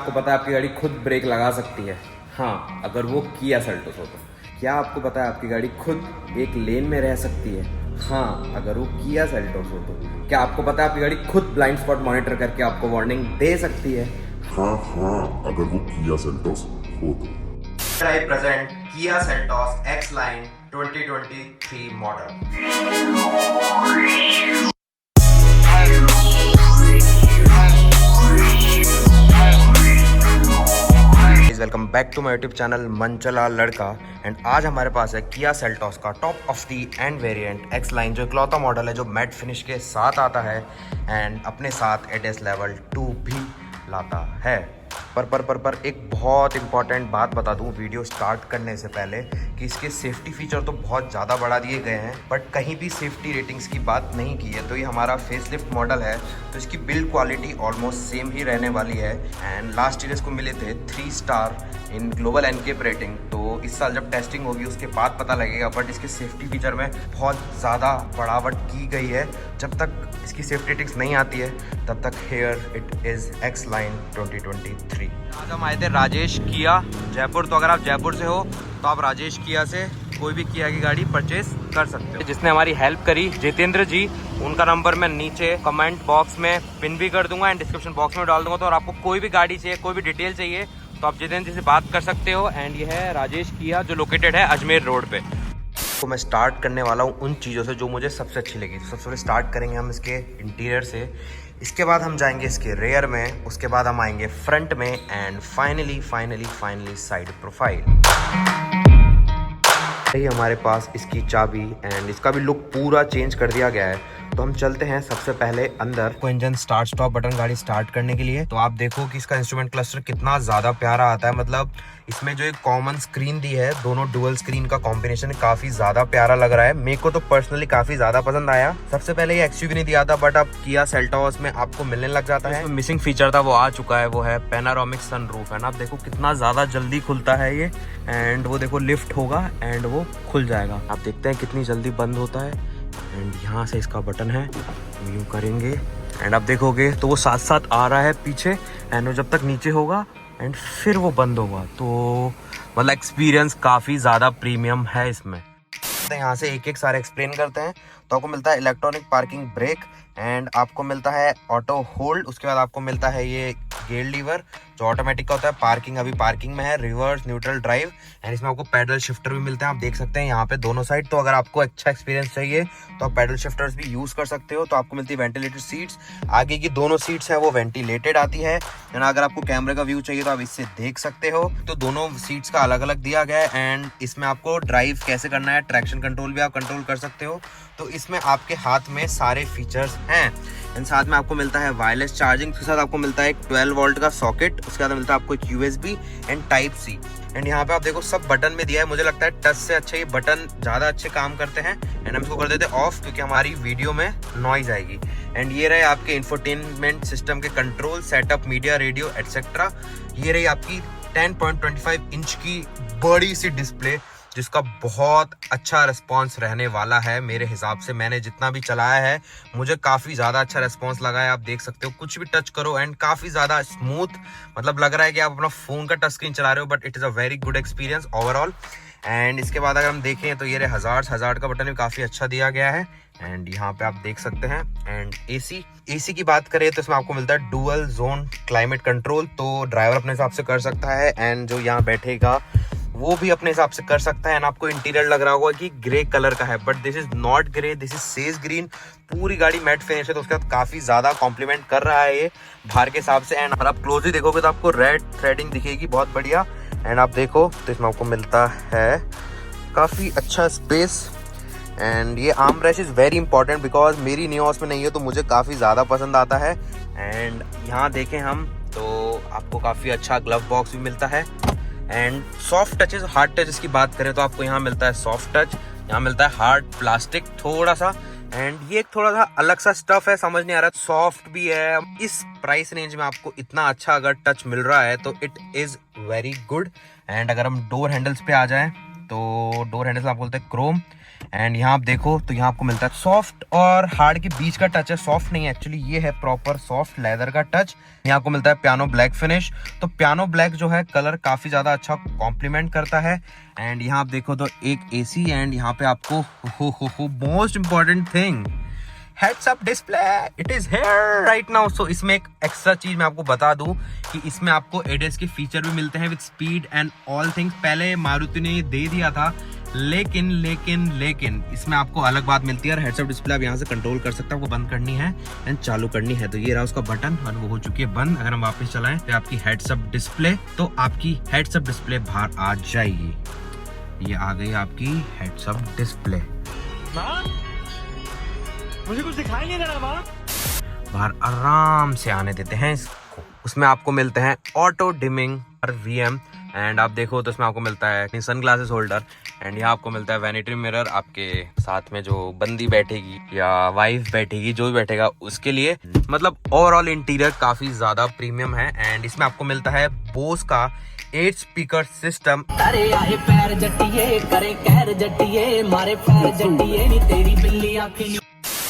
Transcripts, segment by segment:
आपको पता है आपकी गाड़ी खुद ब्रेक लगा सकती है? हाँ, अगर वो किया सेल्टोस हो तो। क्या आपको पता है आपकी गाड़ी खुद एक लेन में रह सकती है? हाँ, अगर वो किया सेल्टोस हो तो। क्या आपको पता है आपकी गाड़ी खुद ब्लाइंड स्पॉट मॉनिटर करके आपको वार्निंग दे सकती है? हाँ हाँ, अगर वो किया सेल्टोस हो तो। I present Kia Seltos X Line 2023 model. Welcome back to my YouTube channel Manchala Ladka. And आज हमारे पास है किया सेल्टोस का top of the end variant X line, जो इकलौता मॉडल है जो मैट फिनिश के साथ आता है एंड अपने साथ एडीएस लेवल 2 भी लाता है। पर एक बहुत इंपॉर्टेंट बात बता दूं वीडियो स्टार्ट करने से पहले कि इसके सेफ्टी फीचर तो बहुत ज़्यादा बढ़ा दिए गए हैं, बट कहीं भी सेफ्टी रेटिंग्स की बात नहीं की है। तो ये हमारा फेसलिफ्ट मॉडल है, तो इसकी बिल्ड क्वालिटी ऑलमोस्ट सेम ही रहने वाली है। एंड लास्ट ईयर इसको मिले थे 3 star in global NCAP rating. तो इस साल जब टेस्टिंग होगी उसके बाद पता लगेगा, बट इसके सेफ्टी फीचर में बहुत ज़्यादा बढ़ावट की गई है। जब तक इसकी सेफ्टी रेटिंग्स नहीं आती है तब तक here it is X line 2023। आज हम आए थे राजेश किया जयपुर। तो अगर आप जयपुर से हो तो आप राजेश किया से कोई भी किया की गाड़ी परचेज कर सकते हो। जिसने हमारी हेल्प करी जितेंद्र जी, उनका नंबर मैं नीचे कमेंट बॉक्स में पिन भी कर दूंगा एंड डिस्क्रिप्शन बॉक्स में डाल दूंगा। तो और आपको कोई भी गाड़ी चाहिए, कोई भी डिटेल चाहिए तो आप जितेंद्र जी से बात कर सकते हो। एंड ये है राजेश किया जो लोकेटेड है अजमेर रोड पे। तो मैं स्टार्ट करने वाला हूँ उन चीज़ों से जो मुझे सबसे अच्छी लगी। सबसे पहले स्टार्ट करेंगे हम इसके इंटीरियर से, इसके बाद हम जाएंगे इसके रेयर में, उसके बाद हम आएंगे फ्रंट में एंड फाइनली साइड प्रोफाइल। यही हमारे पास इसकी चाबी एंड इसका भी लुक पूरा चेंज कर दिया गया है। तो हम चलते हैं सबसे पहले अंदर। को इंजन स्टार्ट स्टॉप बटन गाड़ी स्टार्ट करने के लिए। तो आप देखो कि इसका इंस्ट्रूमेंट क्लस्टर कितना ज्यादा प्यारा आता है। मतलब इसमें जो एक कॉमन स्क्रीन दी है, दोनों डुअल स्क्रीन का कॉम्बिनेशन काफी ज्यादा प्यारा लग रहा है। मेरे को तो पर्सनली काफी ज्यादा पसंद आया। सबसे पहले ये एक्सयूवी नहीं दिया था, बट अब किया सेल्टोस में आपको मिलने लग जाता है। मिसिंग फीचर था वो आ चुका है, वो है पैनारोमिक सनरूफ। है ना, आप देखो कितना ज्यादा जल्दी खुलता है ये। एंड वो देखो लिफ्ट होगा एंड वो खुल जाएगा। आप देखते हैं कितनी जल्दी बंद होता है। एंड यहाँ से इसका बटन है, यूँ करेंगे एंड आप देखोगे तो वो साथ साथ आ रहा है पीछे। एंड वो जब तक नीचे होगा एंड फिर वो बंद होगा। तो मतलब एक्सपीरियंस काफ़ी ज़्यादा प्रीमियम है इसमें। यहाँ से एक एक सारे एक्सप्लेन करते हैं। तो आपको मिलता है इलेक्ट्रॉनिक पार्किंग ब्रेक एंड आपको मिलता है ऑटो होल्ड। उसके बाद आपको मिलता है ये गेयर लीवर जो ऑटोमेटिक का होता है। पार्किंग अभी पार्किंग में है, रिवर्स न्यूट्रल ड्राइव एंड इसमें आपको पैडल शिफ्टर भी मिलते हैं। आप देख सकते हैं यहाँ पे दोनों साइड। तो अगर आपको अच्छा एक्सपीरियंस चाहिए तो आप पैडल शिफ्टर्स भी यूज कर सकते हो। तो आपको मिलती है वेंटिलेटेड सीट्स, आगे की दोनों सीट्स है वो वेंटिलेटेड आती है। एंड अगर आपको कैमरे का व्यू चाहिए तो आप इससे देख सकते हो। तो दोनों सीट्स का अलग अलग दिया गया है एंड इसमें आपको ड्राइव कैसे करना है, ट्रैक्शन कंट्रोल भी आप कंट्रोल कर सकते हो। तो इसमें आपके हाथ में सारे फीचर्स हैं। एंड साथ में आपको मिलता है वायरलेस चार्जिंग, उसके साथ आपको मिलता है एक 12 वोल्ट का सॉकेट, उसके बाद मिलता है आपको एक USB and type C। And यहाँ पे आप देखो सब बटन में दिया है। मुझे लगता है टच से अच्छा ये बटन ज़्यादा अच्छे काम करते हैं। एंड हम इसको कर देते हैं ऑफ क्योंकि हमारी वीडियो में नॉइज आएगी। एंड ये रहे आपके इंफोटेनमेंट सिस्टम के control, setup, media, radio etcetera. ये रही आपकी 10.25 इंच की बड़ी सी डिस्प्ले जिसका बहुत अच्छा रिस्पांस रहने वाला है। मेरे हिसाब से मैंने जितना भी चलाया है मुझे काफ़ी ज़्यादा अच्छा रिस्पांस लगा है। आप देख सकते हो कुछ भी टच करो एंड काफ़ी ज़्यादा स्मूथ, मतलब लग रहा है कि आप अपना फ़ोन का टच स्क्रीन चला रहे हो। But it is a very good experience overall. And इसके बाद अगर हम देखें तो ये रहे हज़ार का बटन भी काफ़ी अच्छा दिया गया है। एंड यहाँ पे आप देख सकते हैं। एंड एसी की बात करें तो इसमें आपको मिलता है डुअल जोन क्लाइमेट कंट्रोल। तो ड्राइवर अपने हिसाब से कर सकता है एंड जो यहाँ बैठेगा वो भी अपने हिसाब से कर सकता है। एंड आपको इंटीरियर लग रहा होगा कि ग्रे कलर का है, but this is not grey, this is sage green. पूरी गाड़ी मैट फिनिश है तो उसके बाद काफी ज्यादा कॉम्प्लीमेंट कर रहा है ये बाहर के हिसाब से। एंड अगर आप क्लोजली देखोगे तो आपको रेड थ्रेडिंग दिखेगी बहुत बढ़िया। एंड आप देखो तो इसमें आपको मिलता है काफी अच्छा स्पेस। एंड ये arm rest is very important because मेरी नियोस में नहीं है तो मुझे काफ़ी ज़्यादा पसंद आता है। एंड यहाँ देखें हम तो आपको काफ़ी अच्छा ग्लव बॉक्स भी मिलता है। And soft touches, hard touches की बात करें तो आपको यहाँ मिलता है सॉफ्ट टच, यहाँ मिलता है हार्ड प्लास्टिक थोड़ा सा। एंड ये एक थोड़ा सा अलग सा स्टफ है, समझ नहीं आ रहा, सॉफ्ट भी है। इस प्राइस रेंज में आपको इतना अच्छा अगर टच मिल रहा है तो it is very good. And अगर हम डोर हैंडल्स पे आ जाएं तो डोर हैंडल्स आपको बोलते हैं क्रोम एंड यहाँ आप देखो तो यहाँ आपको मिलता है सॉफ्ट और हार्ड के बीच का टच है, सॉफ्ट नहीं है एक्चुअली, ये है प्रॉपर सॉफ्ट लेदर का टच। यहाँ आपको मिलता है पियानो ब्लैक फिनिश, तो पियानो ब्लैक जो है कलर काफी ज्यादा अच्छा कॉम्प्लीमेंट करता है। एंड यहाँ आप देखो तो एक एसी, एंड यहाँ पे आपको हो most important thing, heads up display, it is here right now. So इसमें एक एक्स्ट्रा चीज मैं आपको बता दूं कि इसमें आपको एडीएस के फीचर भी मिलते हैं with speed and all things. पहले मारुति ने ये दे दिया था, लेकिन इसमें आपको अलग बात मिलती है। हेड्स अप डिस्प्ले आप यहाँ से कंट्रोल कर सकते हैं, आपको बंद करनी है एंड चालू करनी है, तो ये रहा उसका बटन और वो हो चुकी है बंद। अगर हम वापस चलाएं तो आपकी हेड्स अप डिस्प्ले, तो आपकी हेड्स अप डिस्प्ले बाहर आ जाएगी। ये आ गई आपकी हेड्स अप डिस्प्ले। मुझे कुछ दिखाएंगे जरा माँ? बाहर आराम से आने देते हैं इसको। उसमें आपको मिलते हैं ऑटो डिमिंग और वीएम, एंड आप देखो तो इसमें आपको मिलता है सन ग्लासेस होल्डर, एंड यहाँ आपको मिलता है वैनिटी मिरर, आपके साथ में जो बंदी बैठेगी या वाइफ बैठेगी, जो भी बैठेगा उसके लिए। मतलब ओवरऑल इंटीरियर काफी ज्यादा प्रीमियम है। एंड इसमें आपको मिलता है बोस का 8 स्पीकर सिस्टम। अरे आए पैर जट्टिए करे कहर जट्टिए मारे पैर जट्टिए नी तेरी बिल्ली आंखें।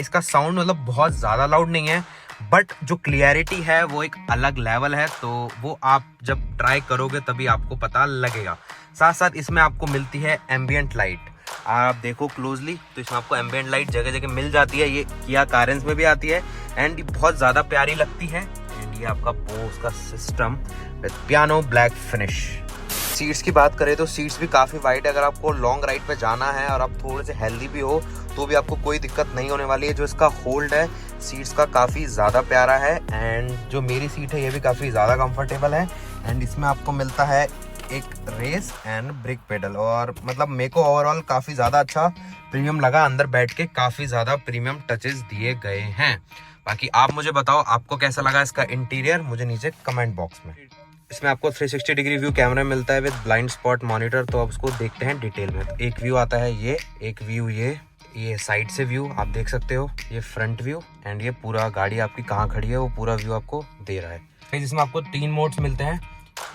इसका साउंड मतलब बहुत ज्यादा लाउड नहीं है, बट जो क्लियरिटी है वो एक अलग लेवल है, तो वो आप जब ट्राई करोगे तभी आपको पता लगेगा। साथ साथ इसमें आपको मिलती है एम्बियंट लाइट। आप देखो क्लोजली तो इसमें आपको एम्बियंट लाइट जगह जगह मिल जाती है, ये किया कारेंस में भी आती है एंड ये बहुत ज्यादा प्यारी लगती है। एंड ये आपका बोस का system with piano black finish. Seats की बात करें तो सीट्स भी काफी वाइड है। अगर आपको लॉन्ग राइड पे जाना है और आप थोड़े से हेल्दी भी हो तो भी आपको कोई दिक्कत नहीं होने वाली है। जो इसका होल्ड है सीट्स का काफी ज्यादा प्यारा है, एंड जो मेरी सीट है ये भी काफी ज्यादा कंफर्टेबल है। एंड इसमें आपको मिलता है एक रेस एंड ब्रेक पेडल, और मतलब मेरे को ओवरऑल काफी ज्यादा अच्छा प्रीमियम लगा। अंदर बैठ के काफी ज्यादा प्रीमियम टचेस दिए गए हैं। बाकी आप मुझे बताओ आपको कैसा लगा इसका इंटीरियर, मुझे नीचे कमेंट बॉक्स में। इसमें आपको 360 डिग्री व्यू कैमरा मिलता है विद ब्लाइंड स्पॉट मॉनिटर, तो आप उसको देखते हैं डिटेल में। तो एक व्यू आता है ये, एक व्यू ये साइड से व्यू आप देख सकते हो, ये फ्रंट व्यू, एंड ये पूरा गाड़ी आपकी कहाँ खड़ी है वो पूरा व्यू आपको दे रहा है। फिर इसमें आपको 3 मोड्स मिलते हैं,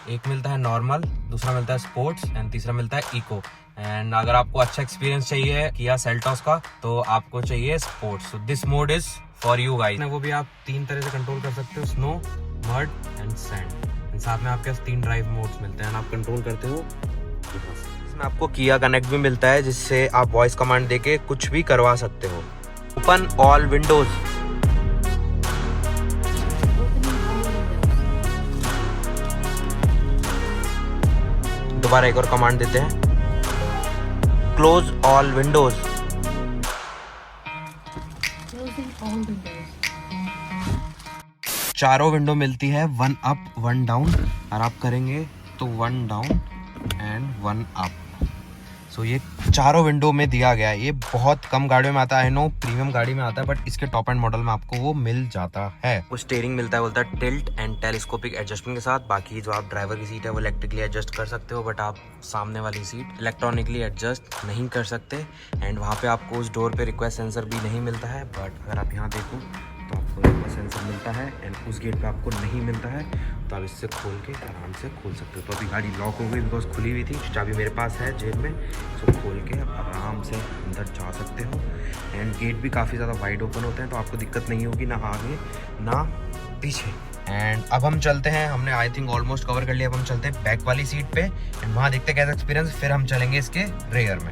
एक मिलता है नॉर्मल, दूसरा मिलता है स्पोर्ट्स एंड तीसरा मिलता है इको। एंड अगर आपको अच्छा एक्सपीरियंस चाहिए किया सेल्टॉस का तो आपको चाहिए sports, so this mode is for you guys. वो भी आप 3 तरह से कंट्रोल कर सकते हो, स्नो, मड एंड सैंड। साथ में आपके पास 3 ड्राइव मोड्स मिलते हैं, आप कंट्रोल करते हो। इसमें आपको किया कनेक्ट भी मिलता है जिससे आप वॉइस कमांड देके कुछ भी करवा सकते हो। ओपन ऑल विंडोज, दोबारा एक और कमांड देते हैं, क्लोज ऑल विंडोज। चारों विंडो मिलती है, 1 अप 1 डाउन, और आप करेंगे तो 1 डाउन एंड 1 अप। सो ये चारों विंडो में दिया गया है। ये बहुत कम गाड़ियों में आता है, नो प्रीमियम गाड़ी में आता है, बट इसके टॉप एंड मॉडल में आपको वो मिल जाता है। वो स्टीयरिंग मिलता है बोलता है टिल्ट एंड टेलीस्कोपिक एडजस्टमेंट के साथ। बाकी जो आप ड्राइवर की सीट है वो इलेक्ट्रिकली एडजस्ट कर सकते हो, बट आप सामने वाली सीट इलेक्ट्रॉनिकली एडजस्ट नहीं कर सकते। एंड वहाँ पे आपको उस डोर पे रिक्वेस्ट सेंसर भी नहीं मिलता है, बट अगर आप यहाँ देखो तो आपको रिक्वेस्ट सेंसर मिलता है, एंड उस गेट पे आपको नहीं मिलता है, तो आप इससे खोल के आराम से खोल सकते हो। तो अभी गाड़ी लॉक हो गई बिकॉज खुली हुई थी, चाबी मेरे पास है जेब में, सो खोल के आप आराम से अंदर जा सकते हो। एंड गेट भी काफ़ी ज़्यादा वाइड ओपन होते हैं, तो आपको दिक्कत नहीं होगी ना आगे ना पीछे। एंड अब हम चलते हैं, हमने आई थिंक ऑलमोस्ट कवर कर लिया। अब हम चलते हैं बैक वाली सीट पे एंड वहाँ देखते हैं कैसा एक्सपीरियंस, फिर हम चलेंगे इसके रेयर में।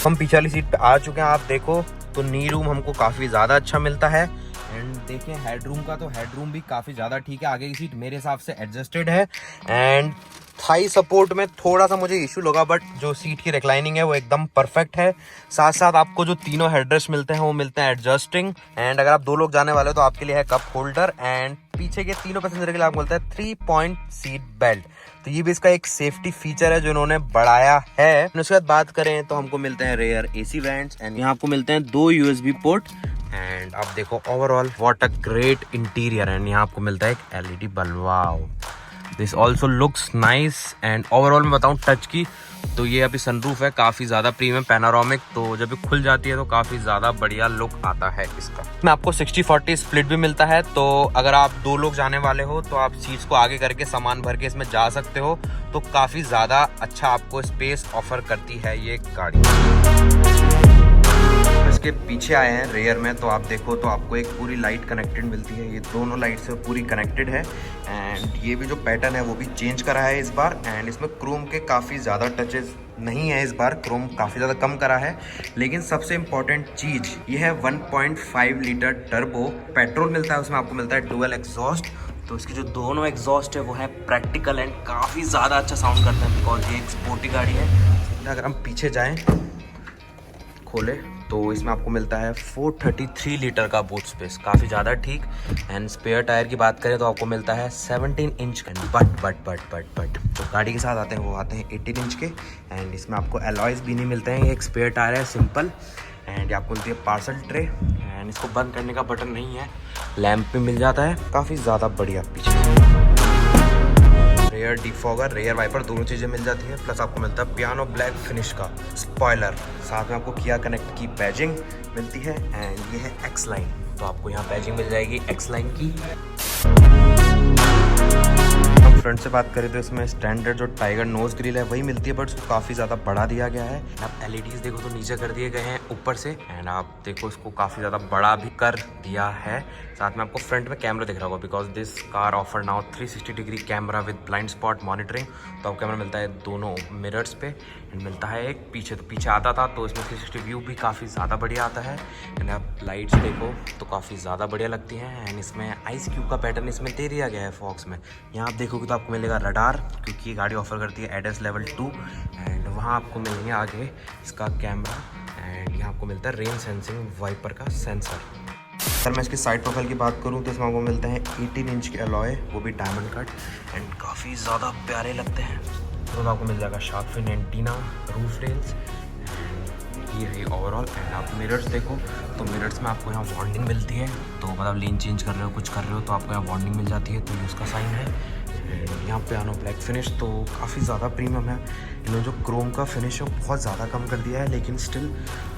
हम पीछे वाली सीट पे आ चुके हैं, आप देखो तो नी रूम हमको काफ़ी ज़्यादा अच्छा मिलता है। एंड देखिए हेडरूम का, तो हेडरूम भी काफ़ी ज़्यादा ठीक है। आगे की सीट मेरे हिसाब से एडजस्टेड है, एंड थाई सपोर्ट में थोड़ा सा मुझे इशू लगा, बट जो सीट की रिक्लाइनिंग है वो एकदम परफेक्ट है। साथ साथ आपको जो तीनों हेडरेस्ट मिलते हैं वो मिलते हैं एडजस्टिंग। एंड अगर आप 2 लोग जाने वाले हो तो आपके लिए है कप होल्डर, एंड पीछे के तीनों पैसेंजर के लिए आपको मिलता है 3 पॉइंट सीट बेल्ट। तो ये भी इसका एक सेफ्टी फीचर है जो इन्होंने बढ़ाया है। उसके बाद बात करें तो हमको मिलते हैं रेयर एसी वेंट्स, एंड यहाँ आपको मिलते हैं 2 USB पोर्ट। एंड आप देखो overall what a great interior, and यहाँ आपको मिलता है एक LED bulb. Wow, this also looks nice. And overall मैं बताऊँ टच की, तो ये अभी सनरूफ है काफ़ी ज़्यादा प्रीमियम पैनोरामिक, तो जब ये खुल जाती है तो काफ़ी ज़्यादा बढ़िया लुक आता है इसका। मैं आपको 60-40 स्प्लिट भी मिलता है, तो अगर आप 2 लोग जाने वाले हो तो आप सीट्स को आगे करके सामान भर के इसमें जा सकते हो, तो काफ़ी ज़्यादा अच्छा आपको स्पेस ऑफर करती है ये गाड़ी। इसके पीछे आए हैं रेयर में, तो आप देखो तो आपको एक पूरी लाइट कनेक्टेड मिलती है। ये दोनों लाइट से पूरी कनेक्टेड है एंड ये भी जो पैटर्न है वो भी चेंज करा है इस बार। एंड इसमें क्रोम के काफ़ी ज़्यादा टचेस नहीं है, इस बार क्रोम काफ़ी ज़्यादा कम करा है। लेकिन सबसे इम्पॉर्टेंट चीज़ ये है 1.5 लीटर टर्बो पेट्रोल मिलता है, उसमें आपको मिलता है डुअल एग्जॉस्ट। तो इसकी जो दोनों एग्जॉस्ट है वो है प्रैक्टिकल एंड काफ़ी ज़्यादा अच्छा साउंड करते हैं बिकॉज ये एक स्पोर्टी गाड़ी है। अगर हम पीछे जाएं खोले तो इसमें आपको मिलता है 433 लीटर का बूट स्पेस, काफ़ी ज़्यादा ठीक। एंड स्पेयर टायर की बात करें तो आपको मिलता है 17 इंच का। बट जो गाड़ी के साथ आते हैं वो आते हैं 18 इंच के। एंड इसमें आपको एलॉयज भी नहीं मिलते हैं, ये एक स्पेयर टायर है सिंपल। एंड आपको मिलती है पार्सल ट्रे एंड इसको बंद करने का बटन नहीं है, लैंप भी मिल जाता है, काफ़ी ज़्यादा बढ़िया। पीछे रेयर डिफॉगर, रेयर वाइपर दोनों चीज़ें मिल जाती हैं। प्लस आपको मिलता है पियानो ब्लैक फिनिश का स्पॉइलर, साथ में आपको किया कनेक्ट की बैजिंग मिलती है। एंड ये है एक्स लाइन, तो आपको यहाँ बैजिंग मिल जाएगी एक्स लाइन की। हम फ्रंट से बात करें तो इसमें स्टैंडर्ड जो टाइगर नोज ग्रिल है वही मिलती है, बट उसको काफ़ी ज़्यादा बढ़ा दिया गया है। आप एलईडीज देखो तो नीचे कर दिए गए हैं ऊपर से, एंड आप देखो इसको काफ़ी ज़्यादा बड़ा भी कर दिया है। साथ में आपको फ्रंट में कैमरा दिख रहा होगा because this car offer now 360 degree camera with blind spot monitoring. तो आपको कैमरा मिलता है दोनों मिरर्स पे एंड मिलता है एक पीछे, तो पीछे आता था तो इसमें 360 व्यू भी काफ़ी ज़्यादा बढ़िया आता है। एंड आप लाइट्स देखो तो काफ़ी ज़्यादा बढ़िया लगती हैं। एंड इसमें आइस क्यूब का पैटर्न इसमें दे दिया गया है फॉक्स में। यहाँ आप देखोगे तो आपको मिलेगा रडार, क्योंकि ये गाड़ी ऑफर करती है एडस लेवल 2। एंड वहाँ आपको मिलेंगे आगे इसका कैमरा एंड यहाँ आपको मिलता है रेन सेंसिंग वाइपर का सेंसर। अगर मैं इसकी साइड प्रोफाइल की बात करूँ तो इसमें आपको मिलते हैं 18 इंच के अलॉय, वो भी डायमंड कट एंड काफ़ी ज़्यादा प्यारे लगते हैं। तो आपको मिल जाएगा shark fin antenna, roof rails, ये है ओवरऑल। एंड आप मिरर्स देखो तो मिरर्स में आपको यहाँ वार्निंग मिलती है, तो मतलब लेन चेंज कर रहे हो कुछ कर रहे हो तो आपको यहाँ वार्निंग मिल जाती है, तो ये उसका साइन है। यहाँ पे आनो ब्लैक फिनिश तो काफ़ी ज़्यादा प्रीमियम है। इन्होंने जो क्रोम का फिनिश है वो बहुत ज़्यादा कम कर दिया है, लेकिन स्टिल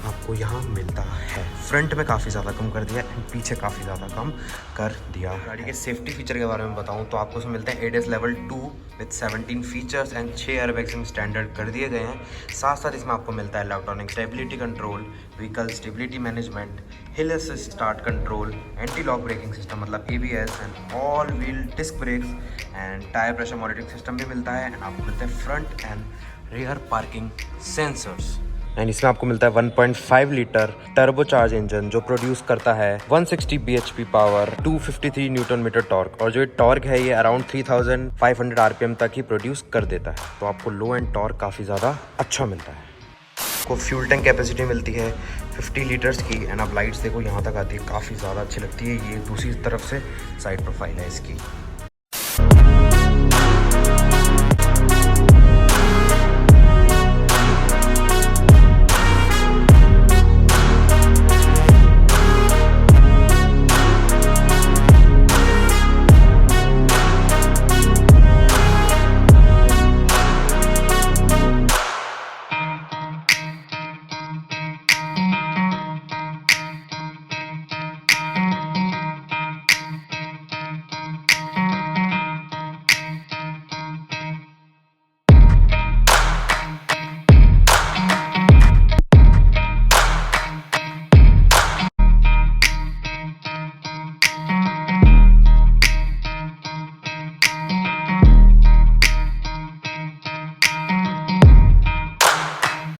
आपको यहाँ मिलता है। फ्रंट में काफ़ी ज़्यादा कम कर दिया है, पीछे काफ़ी ज़्यादा कम कर दिया। गाड़ी के सेफ्टी फीचर के बारे में बताऊँ तो आपको उसमें मिलते हैं AIDS level 2 with 17 features and 6 airbags में स्टैंडर्ड कर दिए गए हैं। साथ साथ इसमें आपको मिलता है electronic stability control, vehicle stability management, hill assist start control, anti lock braking system मतलब ABS and all wheel disc brakes and tyre pressure monitoring system भी मिलता है। एंड आपको मिलते हैं front and rear parking sensors. And इसमें आपको मिलता है 1.5 लीटर टर्बोचार्ज इंजन जो प्रोड्यूस करता है 160 bhp power, 253 newton metre torque, और जो ये टॉर्क है ये अराउंड 3500 RPM तक ही प्रोड्यूस कर देता है। तो आपको लो एंड टॉर्क काफ़ी ज़्यादा अच्छा मिलता है। आपको फ्यूल टैंक कैपेसिटी मिलती है 50 लीटर्स की। एंड आप लाइट्स देखो यहाँ तक आती है, काफ़ी ज़्यादा अच्छी लगती है। ये दूसरी तरफ से साइड प्रोफाइल है इसकी।